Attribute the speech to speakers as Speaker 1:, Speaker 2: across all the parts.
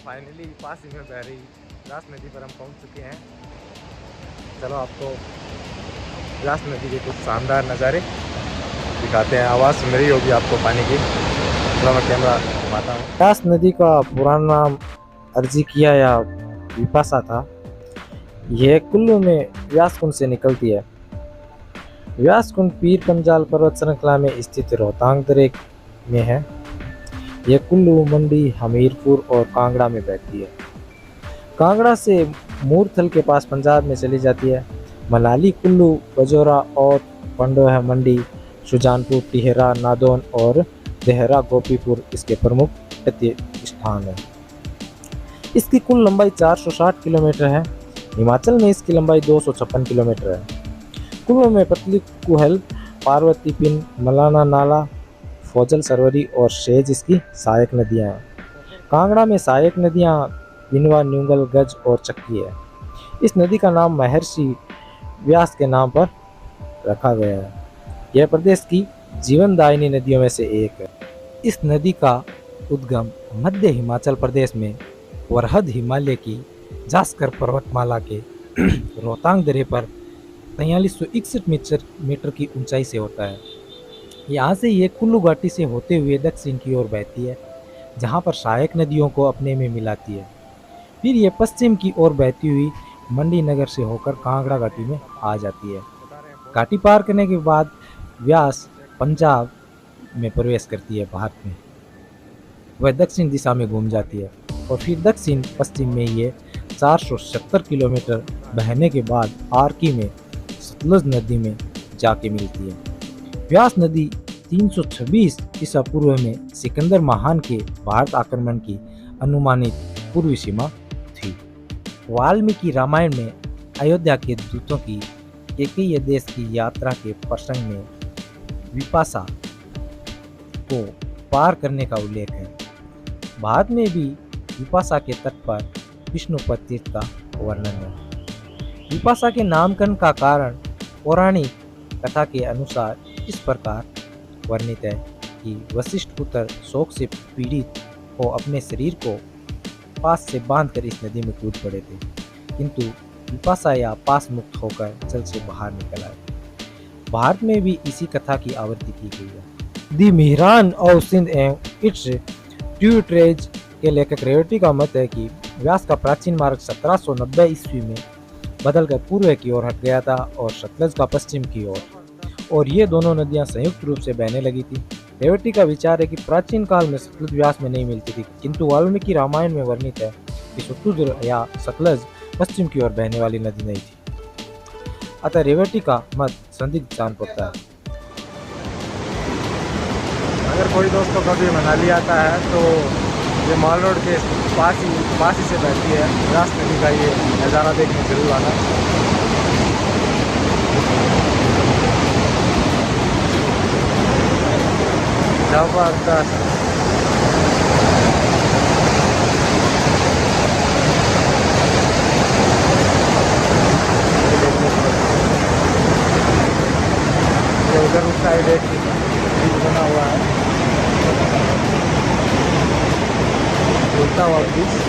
Speaker 1: Finally पास ही में बह रही व्यास नदी पर हम पहुंच चुके हैं। चलो आपको व्यास नदी के कुछ शानदार नज़ारे दिखाते हैं। आवाज़ सुन रही होगी आपको पानी की। चलो मैं कैमरा घुमाता हूँ। व्यास नदी का पुराना नाम अर्जिकिया या विपासा था। यह कुल्लू में व्यास कुंड से निकलती है। व्यास कुंड पीर पंजाल पर्वत श्रृंखला में स्थित रोहतांग दर्रे में है। यह कुल्लू, मंडी, हमीरपुर और कांगड़ा में बहती है। कांगड़ा से मूरथल के पास पंजाब में चली जाती है। मनाली, कुल्लू, बजौरा और पंडोह, मंडी, सुजानपुर, टिहरा, नादौन और देहरा गोपीपुर इसके प्रमुख तटीय स्थान हैं। इसकी कुल लंबाई 460 किलोमीटर है। हिमाचल में इसकी लंबाई 256 किलोमीटर है। कुल्लू में पतली कुहल, पार्वती पिन, मलाना नाला, फौजल सरवरी और शेज इसकी सहायक नदियाँ हैं। कांगड़ा में सहायक नदियाँ बिनवा, न्यूंगल, गज और चक्की है। इस नदी का नाम महर्षि व्यास के नाम पर रखा गया है। यह प्रदेश की जीवनदायिनी नदियों में से एक है। इस नदी का उद्गम मध्य हिमाचल प्रदेश में वरहद हिमालय की जास्कर पर्वतमाला के रोहतांग दर्रे पर 4361 मीटर की ऊंचाई से होता है। यहाँ से ये कुल्लू घाटी से होते हुए दक्षिण की ओर बहती है, जहाँ पर सहायक नदियों को अपने में मिलाती है। फिर ये पश्चिम की ओर बहती हुई मंडी नगर से होकर कांगड़ा घाटी में आ जाती है। घाटी पार करने के बाद व्यास पंजाब में प्रवेश करती है। भारत में वह दक्षिण दिशा में घूम जाती है और फिर दक्षिण पश्चिम में ये 470 किलोमीटर बहने के बाद आरकी में सतलुज नदी में जाके मिलती है। व्यास नदी 326 ईसा पूर्व में सिकंदर महान के भारत आक्रमण की अनुमानित पूर्वी सीमा थी। वाल्मीकि रामायण में अयोध्या के दूतों की केकई देश की यात्रा के प्रसंग में विपासा को पार करने का उल्लेख है। भारत में भी विपासा के तट पर विष्णुपद तीर्थ का वर्णन है। विपासा के नामकरण का कारण पौराणिक कथा के अनुसार इस प्रकार वर्णित है कि वशिष्ठ पुत्र शोक से पीड़ित हो अपने शरीर को पास से बांधकर इस नदी में कूद पड़े थे, किंतु विपासा या पास मुक्त होकर जल से बाहर निकल आए। भारत में भी इसी कथा की आवृत्ति की गई है। दी मिहरान ऑफ सिंध एंड इट्स ट्यूटरेज के लेखक रेवती का मत है कि व्यास का प्राचीन मार्ग 1790 ईस्वी में बदलकर पूर्व की ओर हट गया था और सतलज का पश्चिम की ओर, और ये दोनों नदियां संयुक्त रूप से बहने लगी थी। रेवती का विचार है कि प्राचीन काल में सतलज व्यास में नहीं मिलती थी, किंतु वाल्मीकि रामायण में वर्णित है कि सतलुज या सतलज पश्चिम की ओर बहने वाली नदी नहीं थी। अतः रेवती का मत संदिग्ध जान पड़ता है। अगर कोई दोस्तों कभी मनाली आता है तो ये मॉल रोड के पास ही से बहती है व्यास नदी का ये नज़ारा देखने जरूर आना। जबरदस्त। उधर उस साइड एक ब्रिज बना हुआ है, उल्टा हुआ ब्रिज।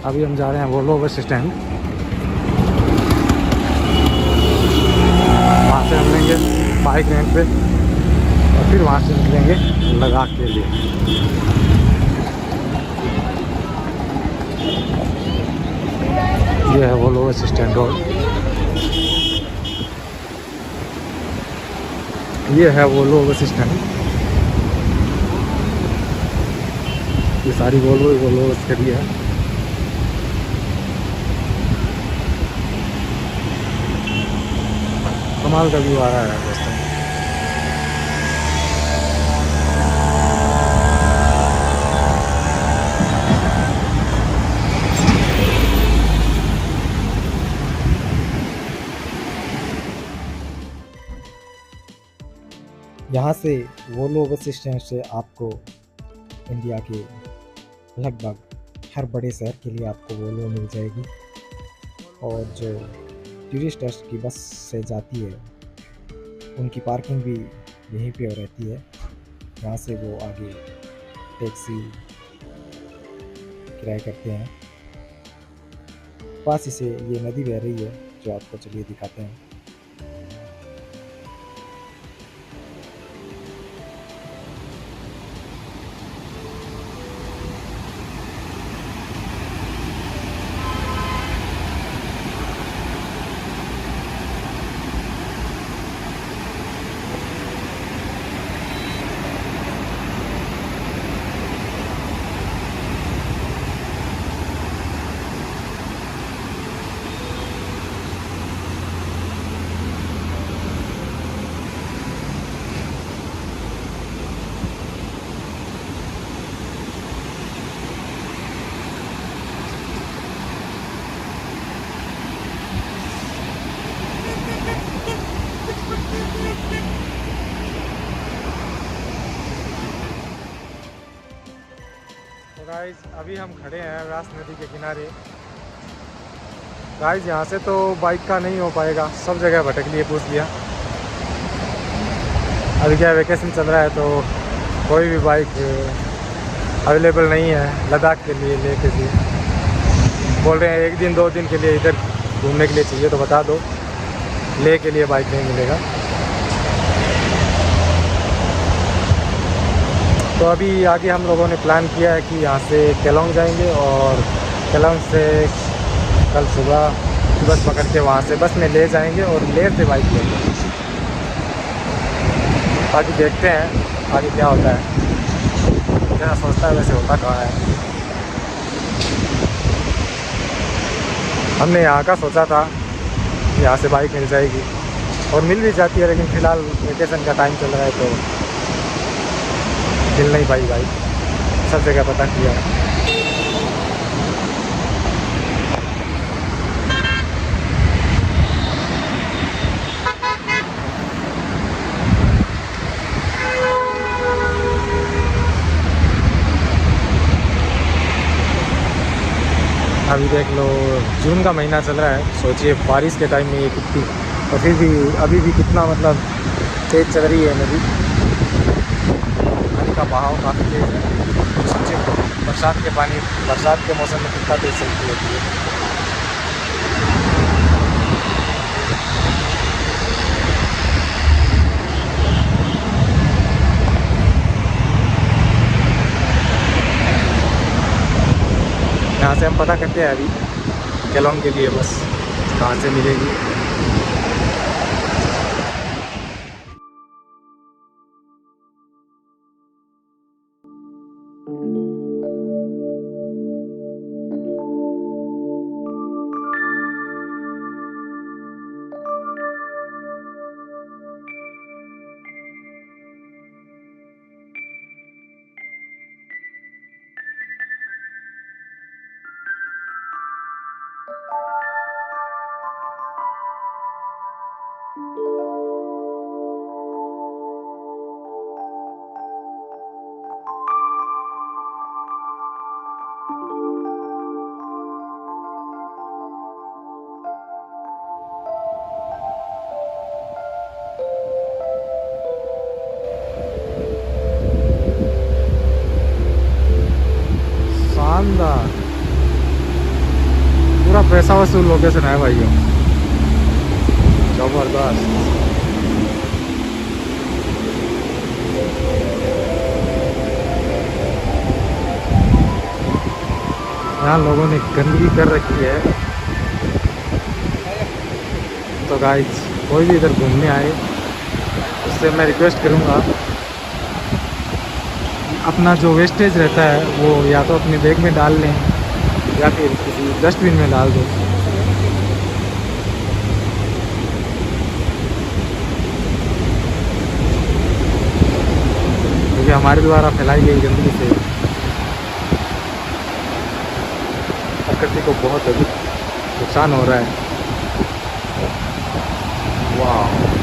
Speaker 1: अभी हम जा रहे हैं वोल्वो बस स्टैंड। वहाँ से हम लेंगे बाइक रेंट पे और फिर वहाँ से निकलेंगे लद्दाख के लिए। ये है वोल्वो बस स्टैंड रोड। ये है वोल्वो बस स्टैंड। ये सारी वोल्वो बस खड़ी है। कमाल का व्यू आ रहा है दोस्तों। यहाँ से वोल्वो बस स्टैंड से आपको इंडिया के लगभग हर बड़े शहर के लिए आपको वोल्वो मिल जाएगी। और जो टूरिस्टर्स की बस से जाती है उनकी पार्किंग भी यहीं पे रहती है। यहाँ से वो आगे टैक्सी किराया करते हैं। पास ही से ये नदी बह रही है जो आपको चलिए दिखाते हैं। तो गाइस अभी हम खड़े हैं व्यास नदी के किनारे। गाइस यहाँ से तो बाइक का नहीं हो पाएगा, सब जगह भटक लिए पूछ लिया। अभी क्या वैकेशन चल रहा है तो कोई भी बाइक अवेलेबल नहीं है लद्दाख के लिए ले के लिए। बोल रहे हैं 1 दिन 2 दिन के लिए इधर घूमने के लिए चाहिए तो बता दो, ले के लिए बाइक नहीं मिलेगा। तो अभी आगे हम लोगों ने प्लान किया है कि यहाँ से केलोंग जाएंगे और केलोंग से कल सुबह बस पकड़ के वहाँ से बस में ले जाएंगे और लेह से बाइक लेंगे। बाकी देखते हैं आगे क्या होता है। जैसा सोचता है वैसे होता कहाँ है। हमने यहाँ का सोचा था कि यहाँ से बाइक मिल जाएगी और मिल भी जाती है, लेकिन फ़िलहाल वेकेशन का टाइम चल रहा है तो मिल नहीं पाई बाइक। सब जगह पता किया है। अभी देख लो जून का महीना चल रहा है, सोचिए बारिश के टाइम में ये कितनी, और फिर भी अभी भी कितना मतलब तेज़ चल रही है नदी। पानी का बहाव काफ़ी तेज़ है। सोचिए बरसात के मौसम में कितना तेज़ चलती रहती है। यहाँ से हम पता करते हैं अभी केलोंग के लिए बस कहाँ से मिलेगी। शानदार, पूरा पैसा वसूल लोकेशन है भाइयों, जबरदस्त। यहाँ लोगों ने गंदगी कर रखी है। तो गाइस कोई भी इधर घूमने आए उससे मैं रिक्वेस्ट करूँगा अपना जो वेस्टेज रहता है वो या तो अपने बैग में डाल लें या फिर किसी डस्टबिन में डाल दो। क्योंकि हमारे द्वारा फैलाई गई गंदगी से प्रकृति को बहुत अधिक नुकसान हो रहा है। वाह।